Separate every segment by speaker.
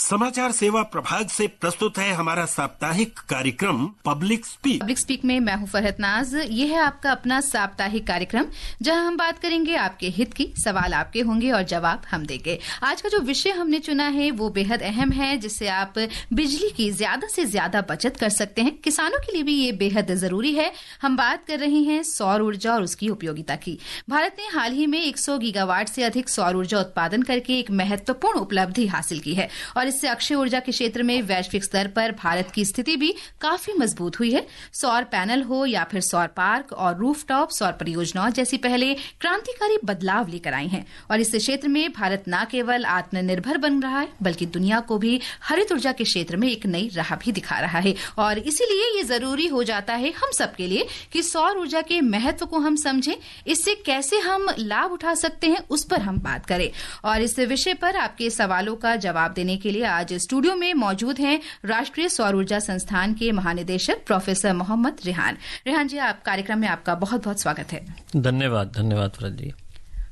Speaker 1: समाचार सेवा प्रभाग से प्रस्तुत है हमारा साप्ताहिक कार्यक्रम पब्लिक स्पीक।
Speaker 2: पब्लिक स्पीक में मैं हूं फरहत नाज। ये है आपका अपना साप्ताहिक कार्यक्रम जहां हम बात करेंगे आपके हित की, सवाल आपके होंगे और जवाब हम देंगे। आज का जो विषय हमने चुना है वो बेहद अहम है, जिससे आप बिजली की ज्यादा से ज्यादा बचत कर सकते हैं। किसानों के लिए भी ये बेहद जरूरी है। हम बात कर रहे हैं सौर ऊर्जा और उसकी उपयोगिता की। भारत ने हाल ही में 100 गीगावाट से अधिक सौर ऊर्जा उत्पादन करके एक महत्वपूर्ण उपलब्धि हासिल की है और इससे अक्षय ऊर्जा के क्षेत्र में वैश्विक स्तर पर भारत की स्थिति भी काफी मजबूत हुई है। सौर पैनल हो या फिर सौर पार्क और रूफटॉप सौर परियोजनाओं जैसी पहले क्रांतिकारी बदलाव लेकर आई हैं और इस क्षेत्र में भारत न केवल आत्मनिर्भर बन रहा है बल्कि दुनिया को भी हरित ऊर्जा के क्षेत्र में एक नई राह भी दिखा रहा है। और इसीलिए ये जरूरी हो जाता है हम सबके लिए कि सौर ऊर्जा के महत्व को हम समझें, इससे कैसे हम लाभ उठा सकते हैं उस पर हम बात करें। और इस विषय पर आपके सवालों का जवाब देने के लिए आज स्टूडियो में मौजूद हैं राष्ट्रीय सौर ऊर्जा संस्थान के महानिदेशक प्रोफेसर मोहम्मद रेहान। रेहान जी, आप कार्यक्रम में आपका बहुत बहुत स्वागत है।
Speaker 3: धन्यवाद फरहत जी।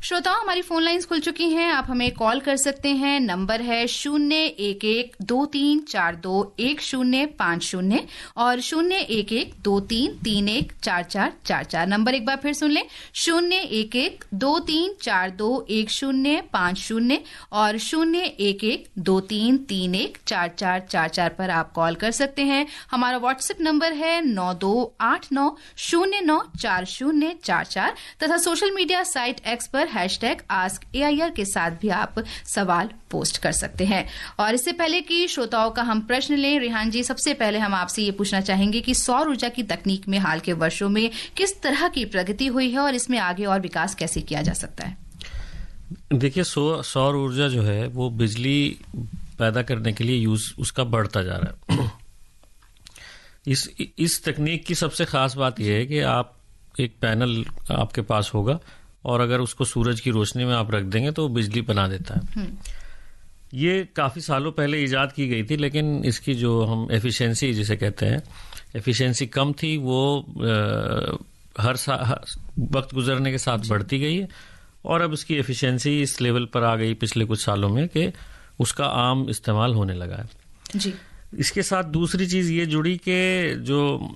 Speaker 2: श्रोताओं, हमारी फोन लाइंस खुल चुकी हैं, आप हमें कॉल कर सकते हैं। नंबर है 01123421050 और 01123314444। नंबर एक बार फिर सुन लें, 01123421050 और 01123314444 पर आप कॉल कर सकते हैं। हमारा व्हाट्सएप नंबर है 9289094044 तथा सोशल मीडिया साइट एक्स पर #AskAIR के साथ भी आप सवाल पोस्ट कर सकते हैं। और इससे पहले कि श्रोताओं का हम प्रश्न लें, रेहान जी, सबसे पहले हम आपसे ये पूछना चाहेंगे कि सौर ऊर्जा की तकनीक में हाल के वर्षों में किस तरह की प्रगति हुई है और इसमें आगे और विकास कैसे किया जा सकता है?
Speaker 3: देखिए, सौर ऊर्जा जो है वो बिजली पैदा करने के लिए यूज उसका बढ़ता जा रहा है। इस तकनीक की सबसे खास बात यह है कि आप एक पैनल आपके पास होगा और अगर उसको सूरज की रोशनी में आप रख देंगे तो बिजली बना देता है। ये काफ़ी सालों पहले इजाद की गई थी, लेकिन इसकी जो हम एफिशिएंसी जिसे कहते हैं, एफिशिएंसी कम थी। वो हर वक्त गुजरने के साथ बढ़ती गई है और अब इसकी एफिशिएंसी इस लेवल पर आ गई पिछले कुछ सालों में कि उसका आम इस्तेमाल होने लगा है
Speaker 2: जी।
Speaker 3: इसके साथ दूसरी चीज़ ये जुड़ी कि जो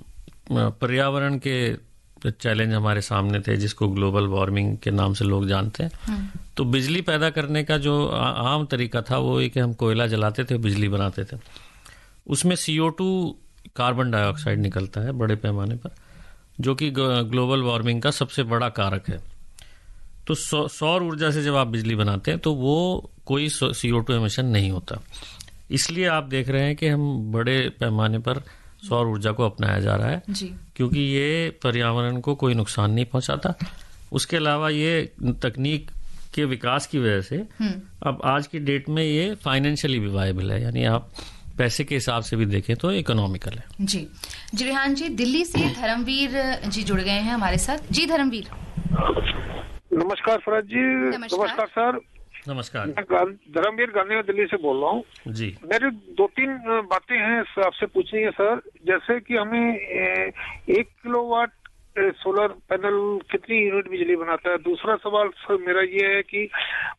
Speaker 3: पर्यावरण के चैलेंज हमारे सामने थे, जिसको ग्लोबल वार्मिंग के नाम से लोग जानते हैं, तो बिजली पैदा करने का जो आम तरीका था वो ये कि हम कोयला जलाते थे, बिजली बनाते थे। उसमें CO2 कार्बन डाइऑक्साइड निकलता है बड़े पैमाने पर, जो कि ग्लोबल वार्मिंग का सबसे बड़ा कारक है। तो सौर ऊर्जा से जब आप बिजली बनाते हैं तो वो कोई CO2 एमिशन नहीं होता। इसलिए आप देख रहे हैं कि हम बड़े पैमाने पर सौर ऊर्जा को अपनाया जा रहा है
Speaker 2: जी।
Speaker 3: क्योंकि ये पर्यावरण को कोई नुकसान नहीं पहुंचाता। उसके अलावा ये तकनीक के विकास की वजह से अब आज की डेट में ये फाइनेंशियली भी वायबल है, यानी आप पैसे के हिसाब से भी देखें तो इकोनॉमिकल है।
Speaker 2: जी रेहान जी, दिल्ली से धर्मवीर जी जुड़ गए हैं हमारे साथ। जी धर्मवीर।
Speaker 4: नमस्कार फरहत जी। नमस्कार सर।
Speaker 3: नमस्कार।
Speaker 4: मैं धर्मवीर गांधी दिल्ली से बोल रहा हूँ
Speaker 3: जी।
Speaker 4: मेरी 2-3 बातें हैं आपसे पूछनी है सर। जैसे कि हमें 1 किलोवाट सोलर पैनल कितनी यूनिट बिजली बनाता है? दूसरा सवाल सर मेरा ये है कि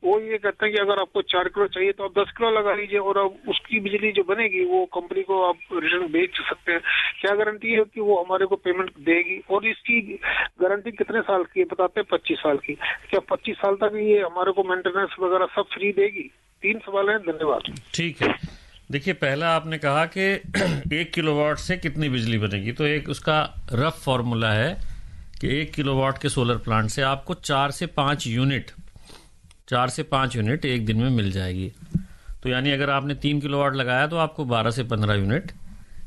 Speaker 4: वो ये कहते हैं कि अगर आपको 4 किलो चाहिए तो आप 10 किलो लगा लीजिए और अब उसकी बिजली जो बनेगी वो कंपनी को आप रिटर्न बेच सकते हैं। क्या गारंटी है कि वो हमारे को पेमेंट देगी? और इसकी गारंटी कितने साल की है? बताते हैं 25 साल की। क्या 25 साल तक ये हमारे को मेंटेनेंस वगैरह सब फ्री देगी? 3 सवाल हैं। धन्यवाद।
Speaker 3: ठीक है। देखिए, पहला आपने कहा कि 1 किलोवाट से कितनी बिजली बनेगी, तो एक उसका रफ फॉर्मूला है कि 1 किलोवाट के सोलर प्लांट से आपको 4 से 5 यूनिट एक दिन में मिल जाएगी। तो यानी अगर आपने 3 किलोवाट लगाया तो आपको 12 से 15 यूनिट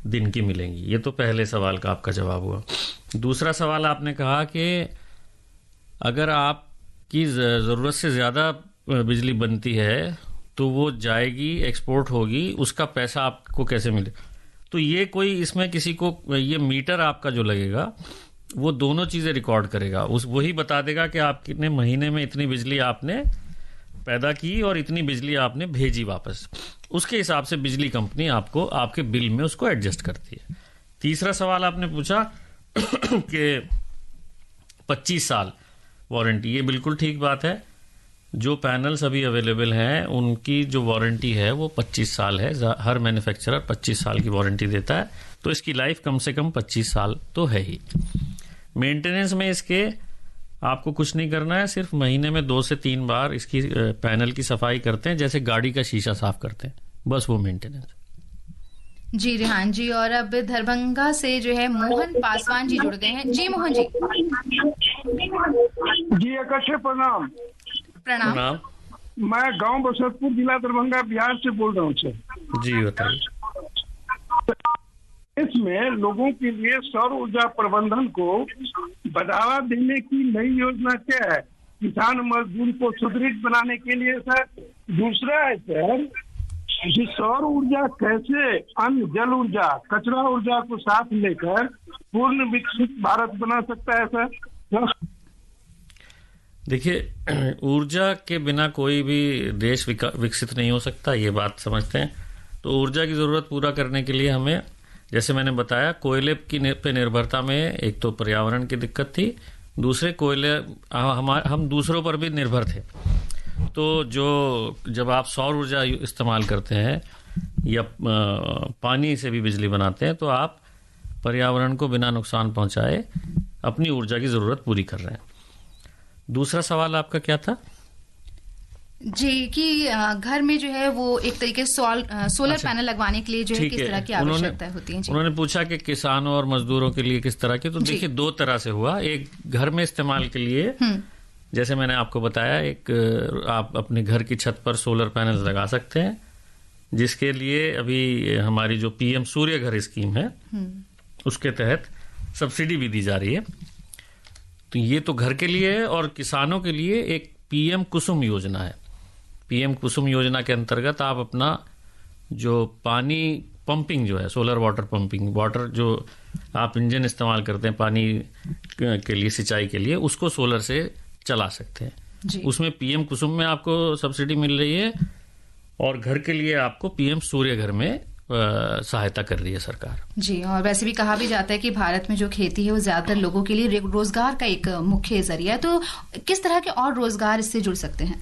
Speaker 3: दिन की मिलेंगी। ये तो पहले सवाल का आपका जवाब हुआ। दूसरा सवाल आपने कहा कि अगर आपकी ज़रूरत से ज़्यादा बिजली बनती है तो वो जाएगी, एक्सपोर्ट होगी, उसका पैसा आपको कैसे मिले? तो ये कोई इसमें किसी को ये मीटर आपका जो लगेगा वो दोनों चीज़ें रिकॉर्ड करेगा। वही बता देगा कि आप कितने महीने में इतनी बिजली आपने पैदा की और इतनी बिजली आपने भेजी वापस। उसके हिसाब से बिजली कंपनी आपको आपके बिल में उसको एडजस्ट करती है। तीसरा सवाल आपने पूछा कि 25 साल वारंटी, ये बिल्कुल ठीक बात है। जो पैनल्स अभी अवेलेबल हैं उनकी जो वारंटी है वो 25 साल है। हर मैन्युफैक्चरर 25 साल की वारंटी देता है, तो इसकी लाइफ कम से कम 25 साल तो है ही। मेंटेनेंस में इसके आपको कुछ नहीं करना है, सिर्फ महीने में 2 से 3 बार इसकी पैनल की सफाई करते हैं, जैसे गाड़ी का शीशा साफ करते हैं, बस वो मेंटेनेंस।
Speaker 2: जी रिहान जी, और अब दरभंगा से जो है मोहन पासवान जी जुड़ गए हैं। जी मोहन जी।
Speaker 5: जी अकच्छ प्रणाम।
Speaker 2: प्रणाम।
Speaker 5: मैं गांव बसंतपुर, जिला दरभंगा, बिहार से बोल रहा हूँ सर।
Speaker 3: जी बताइए।
Speaker 5: इसमें लोगों के लिए सौर ऊर्जा प्रबंधन को बढ़ावा देने की नई योजना क्या है, किसान मजदूर को सुदृढ़ बनाने के लिए सर। दूसरा है सर कि सौर ऊर्जा कैसे अन्य जल ऊर्जा, कचरा ऊर्जा को साथ लेकर पूर्ण विकसित भारत बना सकता है सर।
Speaker 3: देखिए, ऊर्जा के बिना कोई भी देश विकसित नहीं हो सकता, ये बात समझते हैं। तो ऊर्जा की जरूरत पूरा करने के लिए हमें, जैसे मैंने बताया, कोयले पे निर्भरता में एक तो पर्यावरण की दिक्कत थी, दूसरे कोयले हम दूसरों पर भी निर्भर थे। तो जब आप सौर ऊर्जा इस्तेमाल करते हैं या पानी से भी बिजली बनाते हैं, तो आप पर्यावरण को बिना नुकसान पहुंचाए अपनी ऊर्जा की जरूरत पूरी कर रहे हैं। दूसरा सवाल आपका क्या था?
Speaker 2: जी, कि घर में जो है वो एक तरीके से सोलर पैनल लगवाने के लिए जो है किस तरह की आवश्यकता होती है।
Speaker 3: उन्होंने पूछा कि किसानों और मजदूरों के लिए किस तरह की। तो देखिए, 2 तरह से हुआ। एक घर में इस्तेमाल के लिए, जैसे मैंने आपको बताया, एक आप अपने घर की छत पर सोलर पैनल लगा सकते हैं, जिसके लिए अभी हमारी जो पीएम सूर्य घर स्कीम है उसके तहत सब्सिडी भी दी जा रही है। तो ये तो घर के लिए है। और किसानों के लिए एक पीएम कुसुम योजना है। पीएम कुसुम योजना के अंतर्गत आप अपना जो पानी पंपिंग जो है, सोलर वाटर पंपिंग, वाटर जो आप इंजन इस्तेमाल करते हैं पानी के लिए, सिंचाई के लिए, उसको सोलर से चला सकते हैं। उसमें पीएम कुसुम में आपको सब्सिडी मिल रही है, और घर के लिए आपको पीएम सूर्य घर में सहायता कर रही है सरकार।
Speaker 2: जी, और वैसे भी कहा भी जाता है कि भारत में जो खेती है वो ज्यादातर लोगों के लिए रोजगार का एक मुख्य जरिया है। तो किस तरह के और रोजगार इससे जुड़ सकते हैं?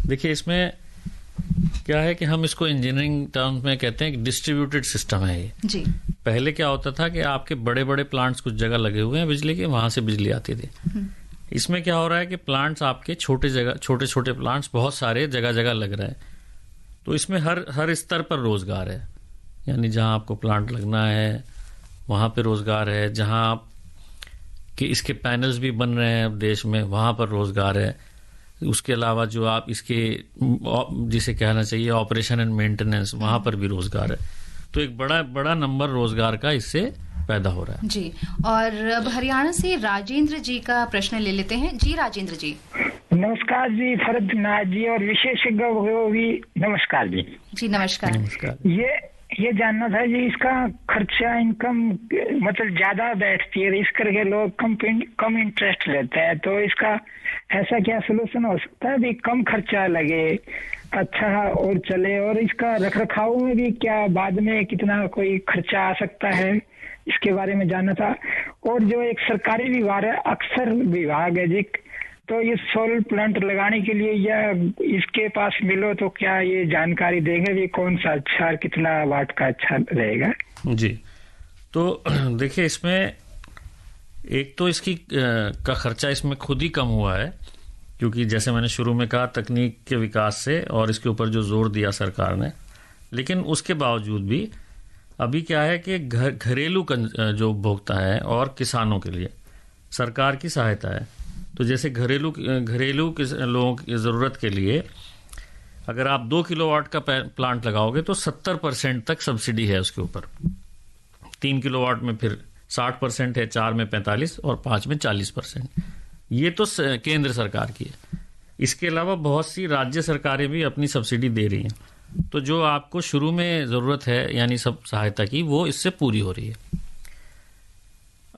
Speaker 3: देखिए, इसमें क्या है कि हम इसको इंजीनियरिंग टर्म्स में कहते हैं कि डिस्ट्रीब्यूटेड सिस्टम है ये। जी। पहले क्या होता था कि आपके बड़े बड़े प्लांट्स कुछ जगह लगे हुए हैं बिजली के, वहां से बिजली आती थी। इसमें क्या हो रहा है कि प्लांट्स आपके छोटे छोटे प्लांट्स बहुत सारे जगह जगह लग रहे हैं। तो इसमें हर स्तर पर रोजगार है। यानी जहां आपको प्लांट लगना है वहां पे रोजगार है, जहां आप कि इसके पैनल्स भी बन रहे हैं देश में, वहां पर रोजगार है। उसके अलावा जो आप इसके, जिसे कहना चाहिए ऑपरेशन एंड मेंटेनेंस, वहां पर भी रोजगार है। तो एक बड़ा नंबर रोजगार का इससे पैदा हो रहा है।
Speaker 2: जी, और अब हरियाणा से राजेंद्र जी का प्रश्न ले लेते हैं। जी राजेंद्र जी।
Speaker 6: नमस्कार जी फरदनाथ जी, और विशेषज्ञ भी नमस्कार जी।
Speaker 2: जी नमस्कार।
Speaker 6: ये जानना था जी, इसका खर्चा इनकम मतलब ज्यादा बैठती है, इस करके लोग कम इंटरेस्ट लेते हैं। तो इसका ऐसा क्या सोल्यूशन हो सकता है भी कम खर्चा लगे, अच्छा और चले, और इसका रखरखाव में भी क्या बाद में कितना कोई खर्चा आ सकता है, इसके बारे में जानना था। और जो एक सरकारी विभाग है, अक्सर विभाग है जी, तो ये सोलर प्लांट लगाने के लिए या इसके पास मिलो तो क्या ये जानकारी देंगे भी कौन सा अच्छा और कितना वाट का अच्छा रहेगा?
Speaker 3: जी, तो देखिए, इसमें एक तो इसकी का खर्चा इसमें खुद ही कम हुआ है, क्योंकि जैसे मैंने शुरू में कहा, तकनीक के विकास से और इसके ऊपर जो जोर दिया सरकार ने। लेकिन उसके बावजूद भी अभी क्या है कि घरेलू जो उपभोक्ता है और किसानों के लिए सरकार की सहायता है। तो जैसे घरेलू लोगों की ज़रूरत के लिए अगर आप 2 किलोवाट का प्लांट लगाओगे तो 70% तक सब्सिडी है उसके ऊपर। 3 किलोवाट में फिर 60% है, 4 में 45% और 5 में 40%। ये तो केंद्र सरकार की है। इसके अलावा बहुत सी राज्य सरकारें भी अपनी सब्सिडी दे रही हैं। तो जो आपको शुरू में ज़रूरत है यानी सब सहायता की, वो इससे पूरी हो रही है।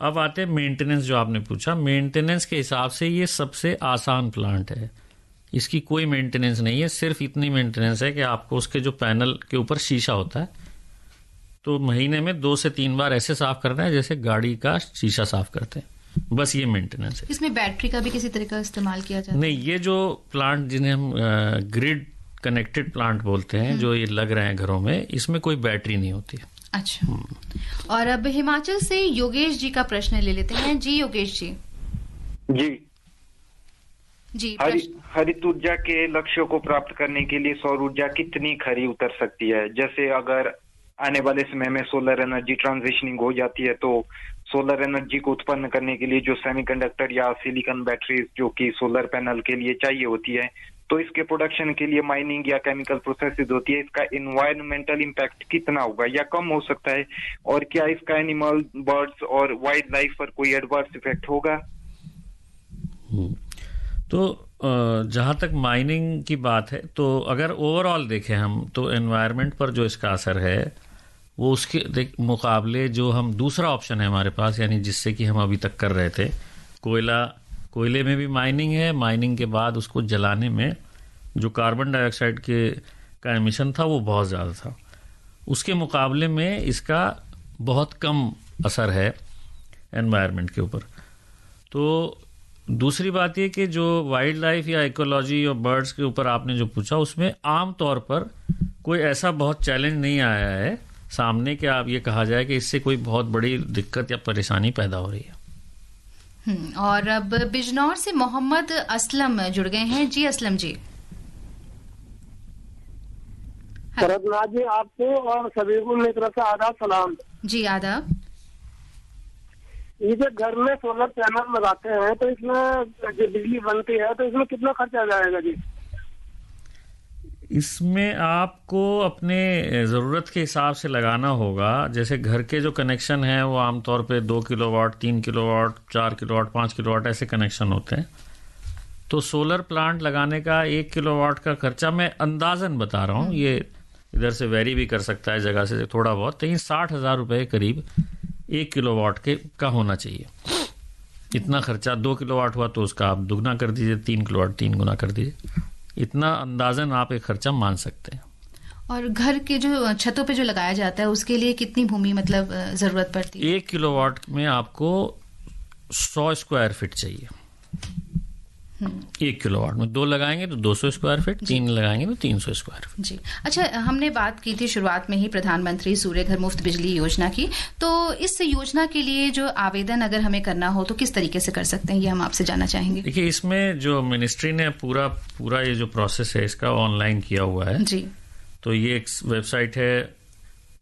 Speaker 3: अब आते हैं मेंटेनेंस, जो आपने पूछा। मेंटेनेंस के हिसाब से ये सबसे आसान प्लांट है। इसकी कोई मेंटेनेंस नहीं है, सिर्फ इतनी मेंटेनेंस है कि आपको उसके जो पैनल के ऊपर शीशा होता है, तो महीने में 2 से 3 बार ऐसे साफ करना है जैसे गाड़ी का शीशा साफ करते हैं। बस ये मेंटेनेंस है।
Speaker 2: इसमें बैटरी का भी किसी तरह का इस्तेमाल किया जाता है?
Speaker 3: नहीं, ये जो प्लांट जिन्हें हम ग्रिड कनेक्टेड प्लांट बोलते हैं, जो ये लग रहे हैं घरों में, इसमें कोई बैटरी नहीं होती।
Speaker 2: अच्छा। और अब हिमाचल से योगेश जी का प्रश्न ले लेते हैं। जी योगेश जी।
Speaker 7: जी हरित ऊर्जा के लक्ष्यों को प्राप्त करने के लिए सौर ऊर्जा कितनी खरी उतर सकती है? जैसे अगर आने वाले समय में सोलर एनर्जी ट्रांजिशनिंग हो जाती है तो सोलर एनर्जी को उत्पन्न करने के लिए जो सेमीकंडक्टर या सिलिकॉन बैटरीज जो कि सोलर पैनल के लिए चाहिए होती है, तो इसके प्रोडक्शन के लिए माइनिंग या केमिकल प्रोसेसेस होती है, इसका इन्वायरमेंटल इम्पैक्ट कितना होगा या कम हो सकता है? और क्या इसका एनिमल, बर्ड्स और वाइल्ड लाइफ पर कोई एडवर्स इफेक्ट होगा?
Speaker 3: तो जहाँ तक माइनिंग की बात है, तो अगर ओवरऑल देखें हम, तो एनवायरनमेंट पर जो इसका असर है वो उसके मुकाबले जो हम दूसरा ऑप्शन है हमारे पास, यानी जिससे कि हम अभी तक कर रहे थे, कोयले में भी माइनिंग है, माइनिंग के बाद उसको जलाने में जो कार्बन डाइऑक्साइड का एमिशन था वो बहुत ज़्यादा था, उसके मुकाबले में इसका बहुत कम असर है एनवायरनमेंट के ऊपर। तो दूसरी बात ये कि जो वाइल्ड लाइफ या इकोलॉजी और बर्ड्स के ऊपर आपने जो पूछा, उसमें आम तौर पर कोई ऐसा बहुत चैलेंज नहीं आया है सामने कि आप ये कहा जाए कि इससे कोई बहुत बड़ी दिक्कत या परेशानी पैदा हो रही है।
Speaker 2: और अब बिजनौर से मोहम्मद असलम जुड़ गए हैं। जी असलम जी।
Speaker 8: शरदनाथ जी, आपको और सभी को मेरी तरफ से आदाब सलाम।
Speaker 2: जी आदाब।
Speaker 8: ये जो घर में सोलर पैनल लगाते हैं तो इसमें जो बिजली बनती है तो इसमें कितना खर्चा जाएगा जी?
Speaker 3: इसमें आपको अपने ज़रूरत के हिसाब से लगाना होगा। जैसे घर के जो कनेक्शन हैं वो आमतौर पे 2 किलोवाट, 3 किलोवाट, 4 किलोवाट, 5 किलोवाट ऐसे कनेक्शन होते हैं। तो सोलर प्लांट लगाने का 1 किलोवाट का खर्चा मैं अंदाजन बता रहा हूँ, ये इधर से वेरी भी कर सकता है जगह से थोड़ा बहुत, तो 60,000 रुपये करीब 1 किलोवाट का होना चाहिए। इतना खर्चा 2 किलोवाट हुआ तो उसका आप दुगना कर दीजिए, 3 किलोवाट 3 गुना कर दीजिए, इतना अंदाजन आप एक खर्चा मान सकते हैं।
Speaker 2: और घर के जो छतों पे जो लगाया जाता है उसके लिए कितनी भूमि मतलब जरूरत पड़ती है?
Speaker 3: 1 किलोवाट में आपको 100 स्क्वायर फीट चाहिए। 1 किलोवाट में 2 लगाएंगे तो 200 स्क्वायर फीट, 3 लगाएंगे तो 300 स्क्वायर फीट।
Speaker 2: जी अच्छा, हमने बात की थी शुरुआत में ही प्रधानमंत्री सूर्य घर मुफ्त बिजली योजना की, तो इस योजना के लिए जो आवेदन अगर हमें करना हो तो किस तरीके से कर सकते हैं, ये हम आपसे जानना चाहेंगे।
Speaker 3: देखिए, इसमें जो मिनिस्ट्री ने पूरा ये जो प्रोसेस है इसका ऑनलाइन किया हुआ है
Speaker 2: जी।
Speaker 3: तो ये एक वेबसाइट है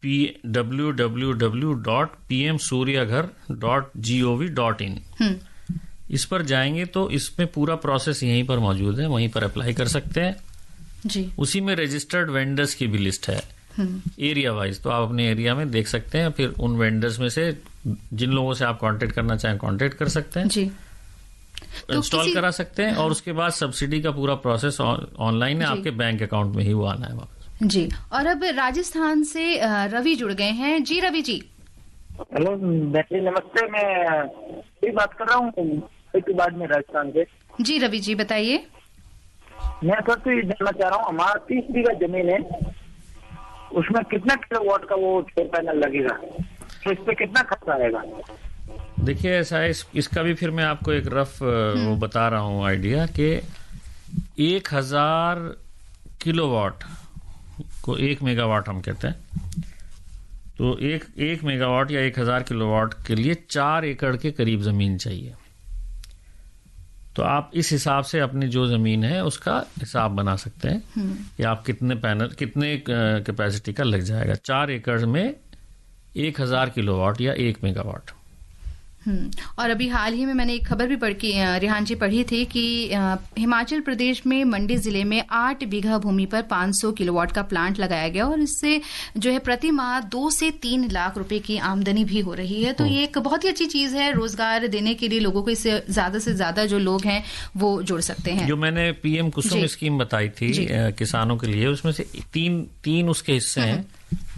Speaker 3: www.pmsuryaghar.gov.in। इस पर जाएंगे तो इसमें पूरा प्रोसेस यहीं पर मौजूद है, वहीं पर अप्लाई कर सकते हैं
Speaker 2: जी।
Speaker 3: उसी में रजिस्टर्ड वेंडर्स की भी लिस्ट है एरिया वाइज, तो आप अपने एरिया में देख सकते हैं। फिर उन वेंडर्स में से जिन लोगों से आप कांटेक्ट करना चाहें कांटेक्ट कर सकते हैं
Speaker 2: जी,
Speaker 3: इंस्टॉल करा सकते हैं, और उसके बाद सब्सिडी का पूरा प्रोसेस ऑनलाइन है, आपके बैंक अकाउंट में ही वो आना है वापस
Speaker 2: जी। और अब राजस्थान से रवि जुड़ गए हैं। जी रवि जी।
Speaker 9: हेलो बेटी, नमस्ते। मैं बात कर रहा हूँ के बाद में राजस्थान से।
Speaker 2: जी रवि जी बताइए।
Speaker 9: मैं तो ये जानना चाह रहा हूँ, हमारा 30 बीघा जमीन है, उसमें कितना किलोवाट का वो पैनल लगेगा, तो इस पे कितना खर्चा आएगा?
Speaker 3: देखिए ऐसा है, इसका भी फिर मैं आपको एक रफ वो बता रहा हूँ आइडिया कि 1000 किलोवाट को 1 मेगावाट हम कहते हैं, तो एक मेगावाट या 1000 किलोवाट के लिए 4 एकड़ के करीब जमीन चाहिए। तो आप इस हिसाब से अपनी जो जमीन है उसका हिसाब बना सकते हैं कि आप कितने कैपेसिटी का लग जाएगा। 4 एकड़ में 1000 किलोवाट या 1 मेगावाट।
Speaker 2: और अभी हाल ही में मैंने एक खबर भी रिहान जी पढ़ी थी कि हिमाचल प्रदेश में मंडी जिले में 8 बीघा भूमि पर 500 किलोवाट का प्लांट लगाया गया और इससे जो है प्रति माह 2 से 3 लाख रुपए की आमदनी भी हो रही है। तो ये एक बहुत ही अच्छी चीज है, रोजगार देने के लिए लोगों को इससे ज्यादा से ज्यादा जो लोग हैं वो जुड़ सकते हैं।
Speaker 3: जो मैंने पीएम कुसुम स्कीम बताई थी किसानों के लिए, उसमें से तीन उसके हिस्से हैं।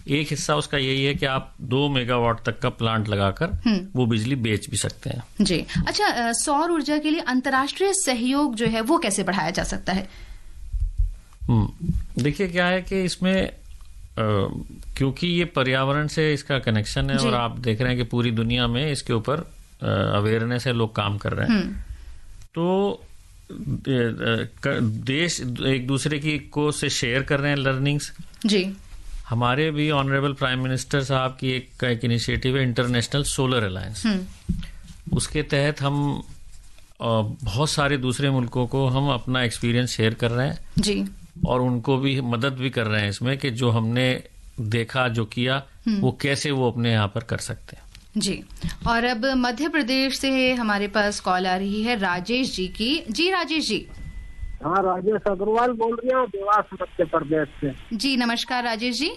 Speaker 3: एक हिस्सा उसका यही है कि आप 2 मेगावाट तक का प्लांट लगाकर वो बिजली बेच भी सकते हैं
Speaker 2: जी। अच्छा, सौर ऊर्जा के लिए अंतर्राष्ट्रीय सहयोग जो है वो कैसे बढ़ाया जा सकता है?
Speaker 3: देखिए क्या है कि इसमें क्योंकि ये पर्यावरण से इसका कनेक्शन है और आप देख रहे हैं कि पूरी दुनिया में इसके ऊपर अवेयरनेस है, लोग काम कर रहे हैं। तो देश एक दूसरे की को से शेयर कर रहे हैं लर्निंग्स
Speaker 2: जी।
Speaker 3: हमारे भी ऑनरेबल प्राइम मिनिस्टर साहब की एक इनिशिएटिव है इंटरनेशनल सोलर अलायंस। उसके तहत हम बहुत सारे दूसरे मुल्कों को हम अपना एक्सपीरियंस शेयर कर रहे हैं
Speaker 2: जी,
Speaker 3: और उनको भी मदद भी कर रहे हैं इसमें कि जो हमने देखा, जो किया, वो कैसे वो अपने यहाँ पर कर सकते हैं
Speaker 2: जी। और अब मध्य प्रदेश से हमारे पास कॉल आ रही है राजेश जी की। जी राजेश जी।
Speaker 8: हाँ, राजेश अग्रवाल बोल रही हूँ, देवास मध्य प्रदेश से।
Speaker 2: जी नमस्कार राजेश जी।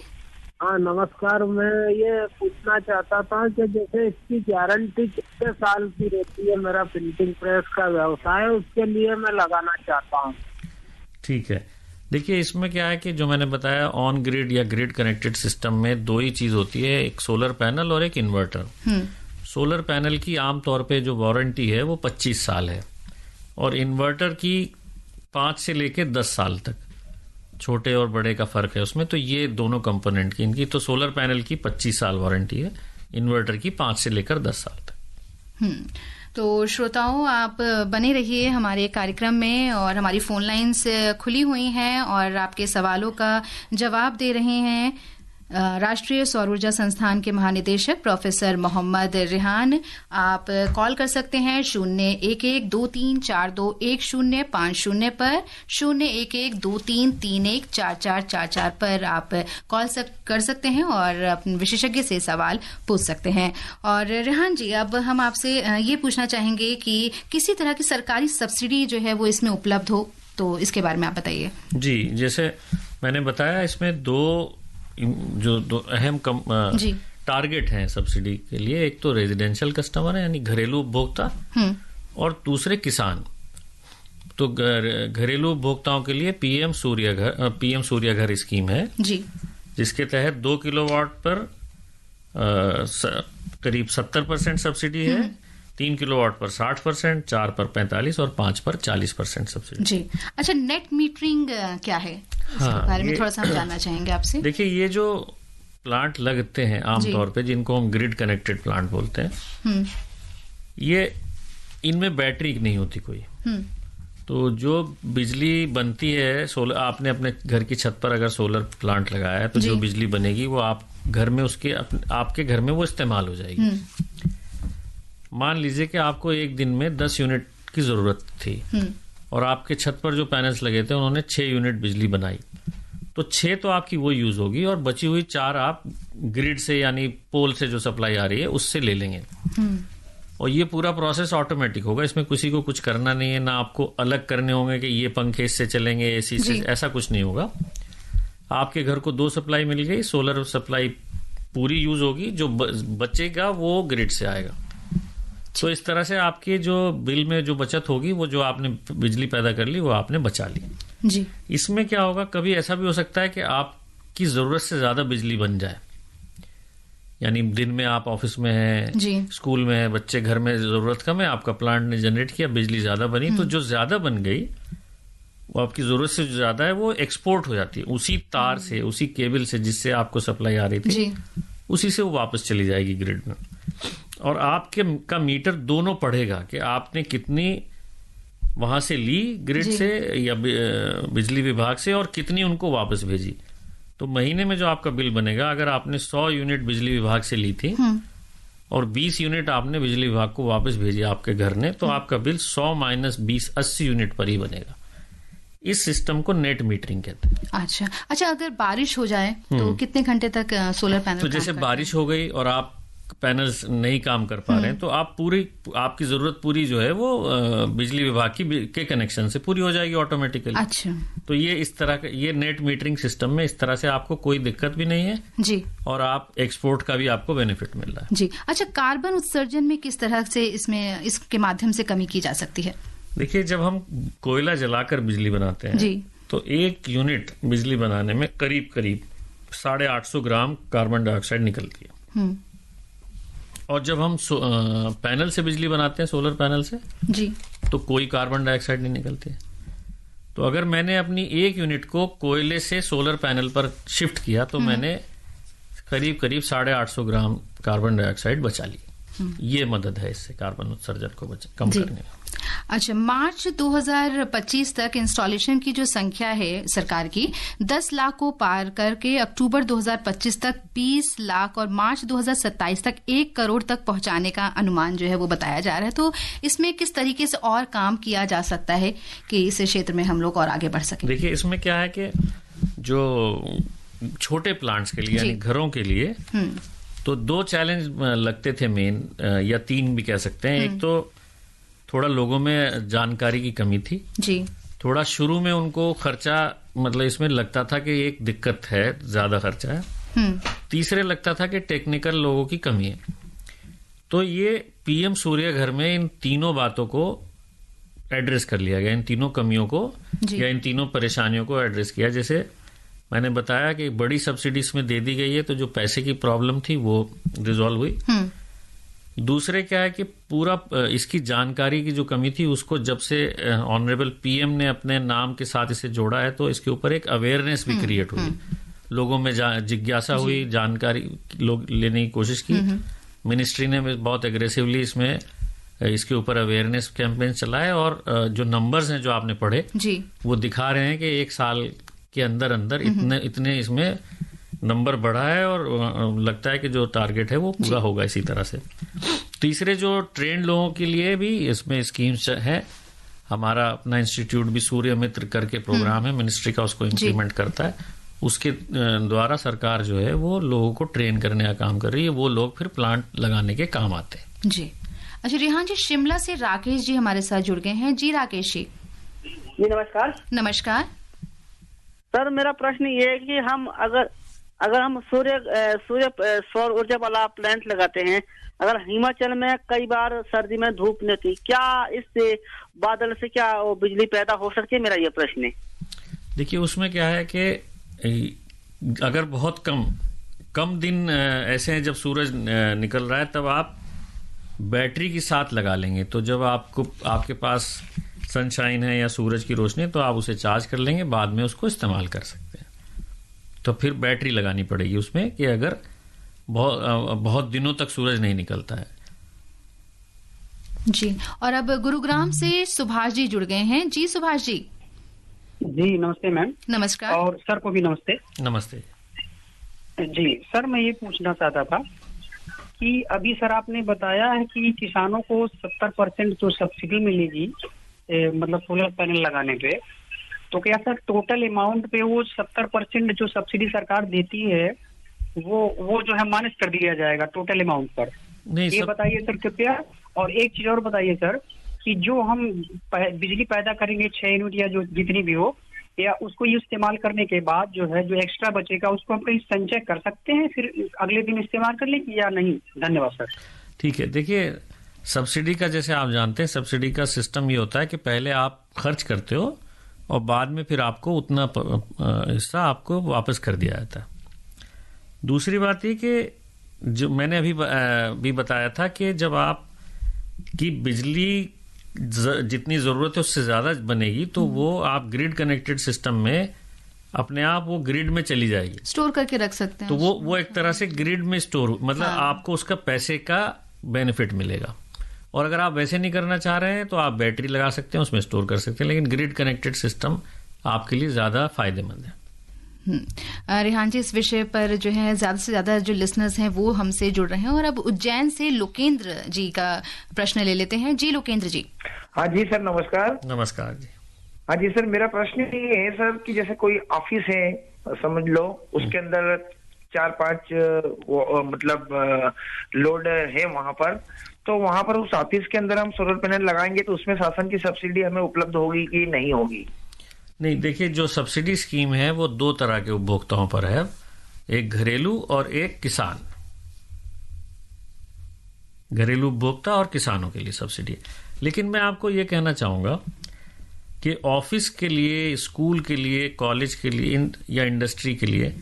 Speaker 8: हाँ नमस्कार। मैं ये पूछना चाहता था कि जैसे इसकी गारंटी कितने साल की रहती है? मेरा प्रिंटिंग प्रेस का व्यवसाय है, उसके लिए मैं लगाना चाहता हूँ।
Speaker 3: ठीक है, देखिए इसमें क्या है कि जो मैंने बताया ऑन ग्रिड या ग्रिड कनेक्टेड सिस्टम में दो ही चीज होती है, एक सोलर पैनल और एक इन्वर्टर। सोलर पैनल की आमतौर पे जो वारंटी है वो 25 साल है और इन्वर्टर की 5 से लेके 10 साल तक, छोटे और बड़े का फर्क है उसमें। तो ये दोनों कंपोनेंट की इनकी, तो सोलर पैनल की 25 साल वारंटी है, इन्वर्टर की 5 से लेकर 10 साल तक।
Speaker 2: तो श्रोताओं आप बने रहिए हमारे कार्यक्रम में, और हमारी फोन लाइन्स खुली हुई हैं और आपके सवालों का जवाब दे रहे हैं राष्ट्रीय सौर ऊर्जा संस्थान के महानिदेशक प्रोफेसर मोहम्मद रिहान। आप कॉल कर सकते हैं 01123421050 पर, 01123314444 पर आप कॉल कर सकते हैं और अपने विशेषज्ञ से सवाल पूछ सकते हैं। और रिहान जी, अब हम आपसे ये पूछना चाहेंगे कि किसी तरह की सरकारी सब्सिडी जो है वो इसमें उपलब्ध हो, तो इसके बारे में आप बताइए।
Speaker 3: जी, जैसे मैंने बताया इसमें दो अहम टारगेट हैं सब्सिडी के लिए। एक तो रेजिडेंशियल कस्टमर है यानी घरेलू उपभोक्ता, और दूसरे किसान। तो घरेलू उपभोक्ताओं के लिए पीएम सूर्यघर स्कीम है
Speaker 2: जी, जिसके
Speaker 3: तहत 2 किलोवाट पर करीब 70% सब्सिडी है, 3 किलोवाट पर 60%, 4 पर 45% और 5 पर 40% सब्सिडी
Speaker 2: जी। अच्छा, नेट मीटरिंग क्या है? इसके बारे में थोड़ा सा हम जानना चाहेंगे आपसे।
Speaker 3: देखिए, ये जो प्लांट लगते हैं आमतौर पे, जिनको हम ग्रिड कनेक्टेड प्लांट बोलते हैं, ये इनमें बैटरी नहीं होती कोई। तो जो बिजली बनती है सोलर, आपने अपने घर की छत पर अगर सोलर प्लांट लगाया है तो जो बिजली बनेगी वो आप घर में आपके घर में वो इस्तेमाल हो जाएगी। मान लीजिए कि आपको एक दिन में 10 यूनिट की जरूरत थी और आपके छत पर जो पैनल्स लगे थे उन्होंने 6 यूनिट बिजली बनाई, तो 6 तो आपकी वो यूज होगी और बची हुई 4 आप ग्रिड से यानी पोल से जो सप्लाई आ रही है उससे ले लेंगे। और ये पूरा प्रोसेस ऑटोमेटिक होगा, इसमें किसी को कुछ करना नहीं है, ना आपको अलग करने होंगे कि ये पंखे इससे चलेंगे, एसी से, ऐसा कुछ नहीं होगा। आपके घर को 2 सप्लाई मिल गई, सोलर सप्लाई पूरी यूज होगी, जो बचेगा वो ग्रिड से आएगा। तो इस तरह से आपके जो बिल में जो बचत होगी, वो जो आपने बिजली पैदा कर ली वो आपने बचा ली
Speaker 2: जी।
Speaker 3: इसमें क्या होगा, कभी ऐसा भी हो सकता है कि आपकी जरूरत से ज्यादा बिजली बन जाए, यानी दिन में आप ऑफिस में हैं, स्कूल में है, बच्चे घर में, जरूरत कम है, आपका प्लांट ने जनरेट किया, बिजली ज्यादा बनी, तो जो ज्यादा बन गई वो आपकी जरूरत से जो ज्यादा है वो एक्सपोर्ट हो जाती है उसी तार से, उसी केबल से जिससे आपको सप्लाई आ रही थी, उसी से वो वापस चली जाएगी ग्रिड में। और आपके का मीटर दोनों पढ़ेगा कि आपने कितनी वहां से ली ग्रिड से या बिजली विभाग से और कितनी उनको वापस भेजी। तो महीने में जो आपका बिल बनेगा, अगर आपने 100 यूनिट बिजली विभाग से ली थी और 20 यूनिट आपने बिजली विभाग को वापस भेजी आपके घर ने, तो आपका बिल 100 - 20 80 यूनिट पर ही बनेगा। इस सिस्टम को नेट मीटरिंग कहते हैं।
Speaker 2: अच्छा, अगर बारिश हो जाए तो कितने घंटे तक सोलर पैनल?
Speaker 3: तो जैसे बारिश हो गई और आप पैनल्स नहीं काम कर पा रहे हैं, तो आपकी जरूरत पूरी जो है वो बिजली विभाग के कनेक्शन से पूरी हो जाएगी ऑटोमेटिकली।
Speaker 2: अच्छा,
Speaker 3: तो ये इस तरह का, ये नेट मीटरिंग सिस्टम में इस तरह से आपको कोई दिक्कत भी नहीं है
Speaker 2: जी, और
Speaker 3: आप एक्सपोर्ट का भी आपको बेनिफिट मिल रहा है
Speaker 2: जी। अच्छा, कार्बन उत्सर्जन में किस तरह से इसके माध्यम से कमी की जा सकती है?
Speaker 3: देखिए, जब हम कोयला जलाकर बिजली बनाते हैं जी, तो 1 यूनिट बिजली बनाने में करीब 850 ग्राम कार्बन डाइऑक्साइड निकलती है। और जब हम पैनल से बिजली बनाते हैं, सोलर पैनल से जी, तो कोई कार्बन डाइऑक्साइड नहीं निकलती है। तो अगर मैंने अपनी 1 यूनिट को कोयले से सोलर पैनल पर शिफ्ट किया तो मैंने करीब 850 ग्राम कार्बन डाइऑक्साइड बचा ली। ये मदद है इससे कार्बन उत्सर्जन को कम करने में।
Speaker 2: अच्छा, मार्च 2025 तक इंस्टॉलेशन की जो संख्या है सरकार की 10 लाख को पार करके अक्टूबर 2025 तक 20 लाख और मार्च 2027 तक 1 करोड़ तक पहुंचाने का अनुमान जो है वो बताया जा रहा है। तो इसमें किस तरीके से और काम किया जा सकता है कि इस क्षेत्र में हम लोग और आगे बढ़ सकें?
Speaker 3: देखिए, इसमें क्या है कि जो छोटे प्लांट्स के लिए यानी घरों के लिए तो 2 चैलेंज लगते थे मेन, या 3 भी कह सकते हैं। एक तो थोड़ा लोगों में जानकारी की कमी थी जी। थोड़ा शुरू में उनको खर्चा मतलब इसमें लगता था कि एक दिक्कत है, ज्यादा खर्चा है। तीसरे लगता था कि टेक्निकल लोगों की कमी है। तो ये पीएम सूर्य घर में इन तीनों बातों को एड्रेस कर लिया गया, इन तीनों कमियों को या इन तीनों परेशानियों को एड्रेस किया। जैसे मैंने बताया कि बड़ी सब्सिडी इसमें दे दी गई है, तो जो पैसे की प्रॉब्लम थी वो रिजॉल्व हुई। दूसरे क्या है कि पूरा इसकी जानकारी की जो कमी थी उसको जब से ऑनरेबल पीएम ने अपने नाम के साथ इसे जोड़ा है तो इसके ऊपर एक अवेयरनेस भी क्रिएट हुई, लोगों में जिज्ञासा हुई, जानकारी लोग लेने की कोशिश की। मिनिस्ट्री ने बहुत एग्रेसिवली इसमें इसके ऊपर अवेयरनेस कैंपेन चलाए और जो नंबर्स हैं जो आपने पढ़े वो दिखा रहे हैं कि 1 साल के अंदर इतने इसमें नंबर बढ़ा है और लगता है कि जो टारगेट है वो पूरा होगा इसी तरह से। तीसरे जो ट्रेंड लोगों के लिए भी इसमें स्कीम्स है, हमारा अपना इंस्टीट्यूट भी सूर्य मित्र करके प्रोग्राम है, मिनिस्ट्री का उसको इम्प्लीमेंट करता है। उसके द्वारा सरकार जो है वो लोगों को ट्रेन करने का काम कर रही है, वो लोग फिर प्लांट लगाने के काम आते हैं
Speaker 2: जी। अच्छा रिहान जी, शिमला से राकेश जी हमारे साथ जुड़ गए हैं। जी राकेश जी।
Speaker 10: जी नमस्कार।
Speaker 2: नमस्कार
Speaker 10: सर, मेरा प्रश्न ये है कि हम अगर हम सूर्य सौर ऊर्जा वाला प्लांट लगाते हैं, अगर हिमाचल में कई बार सर्दी में धूप नहीं होती, क्या इससे बादल से क्या बिजली पैदा हो सकती है? मेरा ये प्रश्न है।
Speaker 3: देखिए, उसमें क्या है कि अगर बहुत कम दिन ऐसे हैं जब सूरज निकल रहा है तब आप बैटरी के साथ लगा लेंगे, तो जब आपके पास सनशाइन है या सूरज की रोशनी तो आप उसे चार्ज कर लेंगे, बाद में उसको इस्तेमाल कर सकते हैं। तो फिर बैटरी लगानी पड़ेगी उसमें कि अगर बहुत दिनों तक सूरज नहीं निकलता है
Speaker 2: जी। और अब गुरुग्राम से सुभाष जी जुड़ गए हैं। जी सुभाष जी।
Speaker 11: जी नमस्ते मैम।
Speaker 2: नमस्कार।
Speaker 11: और सर को भी नमस्ते।
Speaker 3: नमस्ते
Speaker 11: जी। सर मैं ये पूछना चाहता था कि अभी सर आपने बताया है कि किसानों को 70% जो सब्सिडी मिलेगी मतलब सोलर पैनल लगाने पे, तो क्या सर टोटल अमाउंट पे वो 70% जो सब्सिडी सरकार देती है वो जो है माइनस कर दिया जाएगा टोटल अमाउंट पर?
Speaker 3: नहीं,
Speaker 11: ये बताइए सर कृपया। और एक चीज और बताइए सर कि जो हम बिजली पैदा करेंगे 6 यूनिट या जो जितनी भी हो, या उसको इस्तेमाल करने के बाद जो है जो एक्स्ट्रा बचेगा उसको हम कहीं संचय कर सकते हैं फिर अगले दिन इस्तेमाल कर ले या नहीं? धन्यवाद सर।
Speaker 3: ठीक है। देखिए, सब्सिडी का जैसे आप जानते हैं सब्सिडी का सिस्टम ये होता है कि पहले आप खर्च करते हो और बाद में फिर आपको उतना हिस्सा आपको वापस कर दिया जाता है। दूसरी बात ये कि जो मैंने अभी भी बताया था कि जब आप की बिजली जितनी जरूरत है उससे ज्यादा बनेगी तो वो आप ग्रिड कनेक्टेड सिस्टम में अपने आप वो ग्रिड में चली जाएगी,
Speaker 2: स्टोर करके रख सकते हैं।
Speaker 3: तो वो एक तरह से ग्रिड में स्टोर मतलब आपको उसका पैसे का बेनिफिट मिलेगा। और अगर आप वैसे नहीं करना चाह रहे हैं तो आप बैटरी लगा सकते हैं, उसमें स्टोर कर सकते हैं, लेकिन ग्रिड कनेक्टेड सिस्टम आपके लिए ज्यादा फायदेमंद है।
Speaker 2: रिहान जी, इस विषय पर जो है ज्यादा से ज्यादा जो लिसनर्स हैं वो हमसे जुड़ रहे हैं और अब उज्जैन से लोकेंद्र जी का प्रश्न ले लेते हैं। जी लोकेंद्र जी।
Speaker 9: हाँ जी सर, नमस्कार।
Speaker 3: नमस्कार जी।
Speaker 9: हाँ जी सर, मेरा प्रश्न ये है सर कि जैसे कोई ऑफिस है समझ लो, उसके अंदर 4-5 मतलब लोड है वहां पर, तो वहां पर उस ऑफिस के अंदर हम सोलर पैनल लगाएंगे तो उसमें शासन की सब्सिडी हमें उपलब्ध होगी कि नहीं होगी?
Speaker 3: नहीं, देखिए, जो सब्सिडी स्कीम है वो 2 तरह के उपभोक्ताओं पर है, एक घरेलू और एक किसान। घरेलू उपभोक्ता और किसानों के लिए सब्सिडी। लेकिन मैं आपको ये कहना चाहूंगा कि ऑफिस के लिए, स्कूल के लिए, कॉलेज के लिए या इंडस्ट्री के लिए,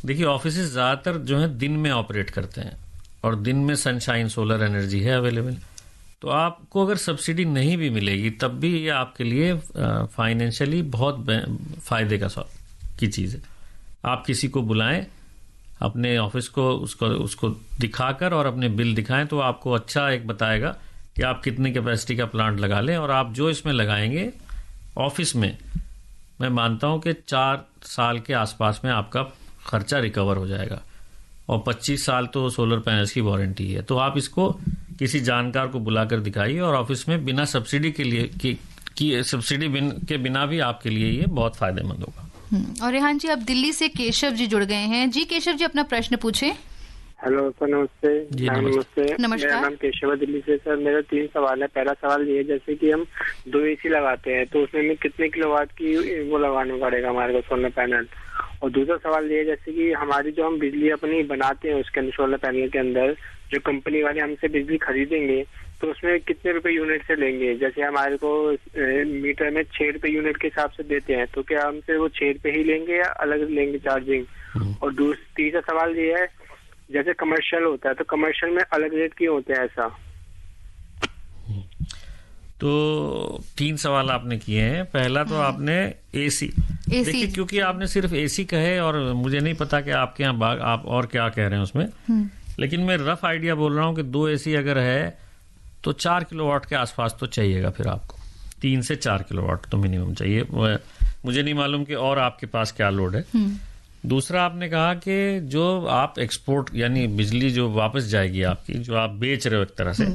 Speaker 3: देखिए ऑफिस ज्यादातर जो है दिन में ऑपरेट करते हैं और दिन में सनशाइन सोलर एनर्जी है अवेलेबल, तो आपको अगर सब्सिडी नहीं भी मिलेगी तब भी ये आपके लिए फाइनेंशियली बहुत फायदे की चीज़ है। आप किसी को बुलाएं, अपने ऑफिस को उसको दिखाकर और अपने बिल दिखाएं तो आपको अच्छा एक बताएगा कि आप कितनी कैपेसिटी का प्लांट लगा लें। और आप जो इसमें लगाएंगे ऑफिस में, मैं मानता हूं कि 4 साल के आसपास में आपका खर्चा रिकवर हो जाएगा और 25 साल तो सोलर पैनल्स की वारंटी है। तो आप इसको किसी जानकार को बुलाकर दिखाइए और ऑफिस में बिना सब्सिडी के लिए सब्सिडी के बिना भी आपके लिए ये बहुत फायदेमंद होगा।
Speaker 2: और रेहान जी, अब दिल्ली से केशव जी जुड़ गए हैं। जी केशव जी, अपना प्रश्न पूछे।
Speaker 12: हेलो सर, नमस्ते।
Speaker 3: जी
Speaker 12: नमस्ते।
Speaker 2: नमस्कार।
Speaker 12: मेरा नाम केशव है, दिल्ली से। सर मेरे 3 सवाल है। पहला सवाल ये है, जैसे कि हम 2 AC लगाते हैं तो उसमें कितने किलोवाट की वो लगाना पड़ेगा हमारे को सोलर पैनल। और दूसरा सवाल ये है, जैसे कि हमारी जो हम बिजली अपनी बनाते हैं उसके अंदर सोलर पैनल के अंदर जो कंपनी वाले हमसे बिजली खरीदेंगे तो उसमें कितने रुपए यूनिट से लेंगे। जैसे हमारे को मीटर में 6 रुपए यूनिट के हिसाब से देते हैं, तो क्या हमसे वो 6 रुपए ही लेंगे या अलग लेंगे चार्जिंग। और तीसरा सवाल ये है, जैसे कमर्शियल होता है तो कमर्शियल में अलग रेट क्यों होते हैं ऐसा।
Speaker 3: तो 3 सवाल आपने किए हैं। पहला तो आपने एसी देखिए, क्योंकि आपने सिर्फ एसी कहे और मुझे नहीं पता कि आपके यहाँ आप और क्या कह रहे हैं उसमें, लेकिन मैं रफ आइडिया बोल रहा हूँ कि 2 AC अगर है तो 4 किलोवाट के आसपास तो चाहिएगा। फिर आपको 3 से 4 किलोवाट तो मिनिमम चाहिए। मुझे नहीं मालूम कि और आपके पास क्या लोड है। दूसरा आपने कहा कि जो आप एक्सपोर्ट यानी बिजली जो वापस जाएगी आपकी, जो आप बेच रहे हो एक तरह से,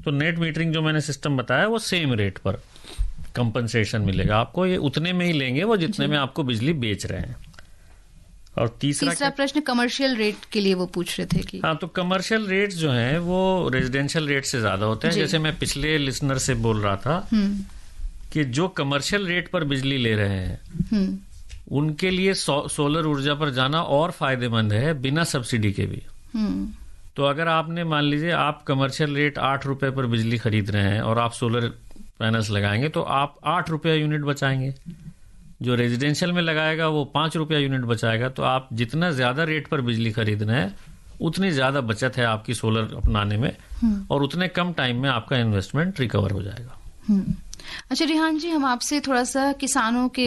Speaker 3: तो नेट मीटरिंग जो मैंने सिस्टम बताया वो सेम रेट पर कंपनसेशन मिलेगा आपको। ये उतने में ही लेंगे वो जितने में आपको बिजली बेच रहे हैं। और तीसरा
Speaker 2: प्रश्न कमर्शियल रेट के लिए वो पूछ रहे थे कि
Speaker 3: हाँ, तो कमर्शियल रेट्स जो हैं वो रेजिडेंशियल रेट से ज्यादा होते हैं। जैसे मैं पिछले लिसनर से बोल रहा था कि जो कमर्शियल रेट पर बिजली ले रहे हैं उनके लिए सोलर ऊर्जा पर जाना और फायदेमंद है बिना सब्सिडी के भी। तो अगर आपने मान लीजिए आप कमर्शियल रेट 8 रुपए पर बिजली खरीद रहे हैं और आप सोलर पैनल्स लगाएंगे तो आप 8 रुपया यूनिट बचाएंगे। जो रेजिडेंशियल में लगाएगा वो 5 रुपया यूनिट बचाएगा। तो आप जितना ज्यादा रेट पर बिजली खरीद रहे हैं उतनी ज्यादा बचत है आपकी सोलर अपनाने में और उतने कम टाइम में आपका इन्वेस्टमेंट रिकवर हो जाएगा।
Speaker 2: अच्छा रेहान जी, हम आपसे थोड़ा सा किसानों के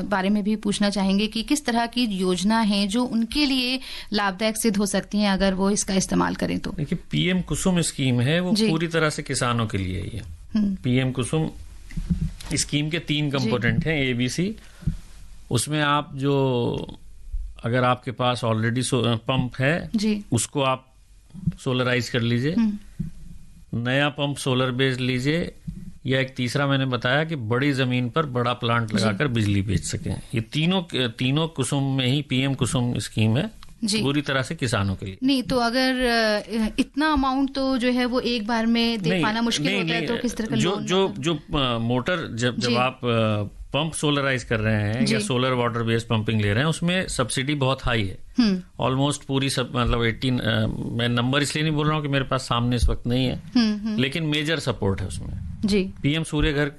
Speaker 2: बारे में भी पूछना चाहेंगे कि किस तरह की योजना है जो उनके लिए लाभदायक सिद्ध हो सकती हैं अगर वो इसका इस्तेमाल करें तो।
Speaker 3: देखिए, PM कुसुम स्कीम है वो पूरी तरह से किसानों के लिए ही है। PM कुसुम स्कीम के 3 कंपोनेंट हैं ABC। उसमें आप जो अगर आपके पास ऑलरेडी पंप है उसको आप सोलराइज कर लीजिए, नया पंप सोलर बेस्ड लीजिए, या एक तीसरा मैंने बताया कि बड़ी जमीन पर बड़ा प्लांट लगाकर बिजली बेच सकें। ये तीनों कुसुम में ही PM कुसुम स्कीम है पूरी तरह से किसानों के लिए।
Speaker 2: नहीं तो अगर इतना अमाउंट तो जो है वो एक बार में दे पाना मुश्किल होता है, तो किस तरह का
Speaker 3: जो मोटर जब आप पंप सोलराइज कर रहे हैं या सोलर वाटर बेस्ड पंपिंग ले रहे हैं उसमें सब्सिडी बहुत हाई है। ऑलमोस्ट पूरी मतलब 18 मैं नंबर इसलिए नहीं बोल रहा हूँ कि मेरे पास सामने इस वक्त नहीं है, लेकिन मेजर सपोर्ट है उसमें जी। PM सूर्य घर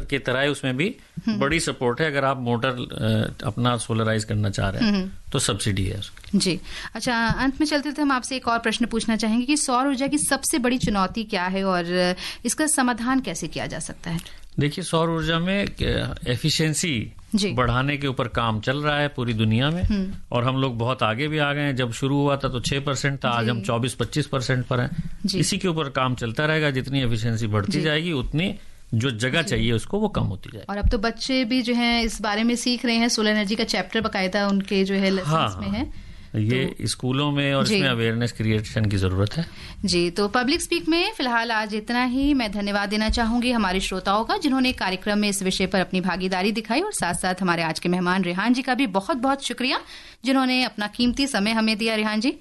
Speaker 3: के तरह उसमें भी बड़ी सपोर्ट है। अगर आप मोटर अपना सोलराइज करना चाह रहे हैं तो सब्सिडी है उसकी
Speaker 2: जी। अच्छा, अंत में चलते थे हम आपसे एक और प्रश्न पूछना चाहेंगे कि सौर ऊर्जा की सबसे बड़ी चुनौती क्या है और इसका समाधान कैसे किया जा सकता है।
Speaker 3: देखिए, सौर ऊर्जा में एफिशिएंसी बढ़ाने के ऊपर काम चल रहा है पूरी दुनिया में और हम लोग बहुत आगे भी आ गए हैं। जब शुरू हुआ था तो 6% था, आज हम 24-25% पर हैं। इसी के ऊपर काम चलता रहेगा। जितनी एफिशिएंसी बढ़ती जाएगी उतनी जो जगह चाहिए उसको वो कम होती जाएगी।
Speaker 2: और अब तो बच्चे भी जो हैं इस बारे में सीख रहे हैं, सोलर एनर्जी का चैप्टर बकायदा उनके जो है लेसन्स में है।
Speaker 3: ये स्कूलों में और इसमें अवेयरनेस क्रिएशन की जरूरत है
Speaker 2: जी। तो पब्लिक स्पीक में फिलहाल आज इतना ही। मैं धन्यवाद देना चाहूंगी हमारे श्रोताओं का जिन्होंने कार्यक्रम में इस विषय पर अपनी भागीदारी दिखाई, और साथ साथ हमारे आज के मेहमान रेहान जी का भी बहुत बहुत शुक्रिया जिन्होंने अपना कीमती समय हमें दिया। रेहान जी,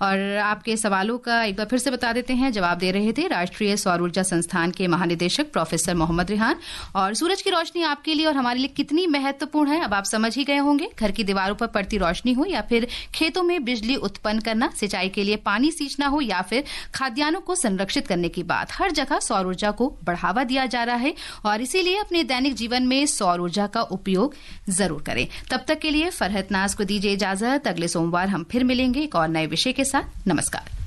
Speaker 2: और आपके सवालों का एक बार फिर से बता देते हैं, जवाब दे रहे थे राष्ट्रीय सौर ऊर्जा संस्थान के महानिदेशक प्रोफेसर मोहम्मद रेहान। और सूरज की रोशनी आपके लिए और हमारे लिए कितनी महत्वपूर्ण है अब आप समझ ही गए होंगे। घर की दीवारों पर पड़ती रोशनी हो या फिर खेतों में बिजली उत्पन्न करना, सिंचाई के लिए पानी सींचना हो या फिर खाद्यान्नों को संरक्षित करने की बात, हर जगह सौर ऊर्जा को बढ़ावा दिया जा रहा है और इसीलिए अपने दैनिक जीवन में सौर ऊर्जा का उपयोग जरूर करें। तब तक के लिए फरहत नाज को दीजिए इजाजत। अगले सोमवार हम फिर मिलेंगे एक और नए विषय के साथ। नमस्कार।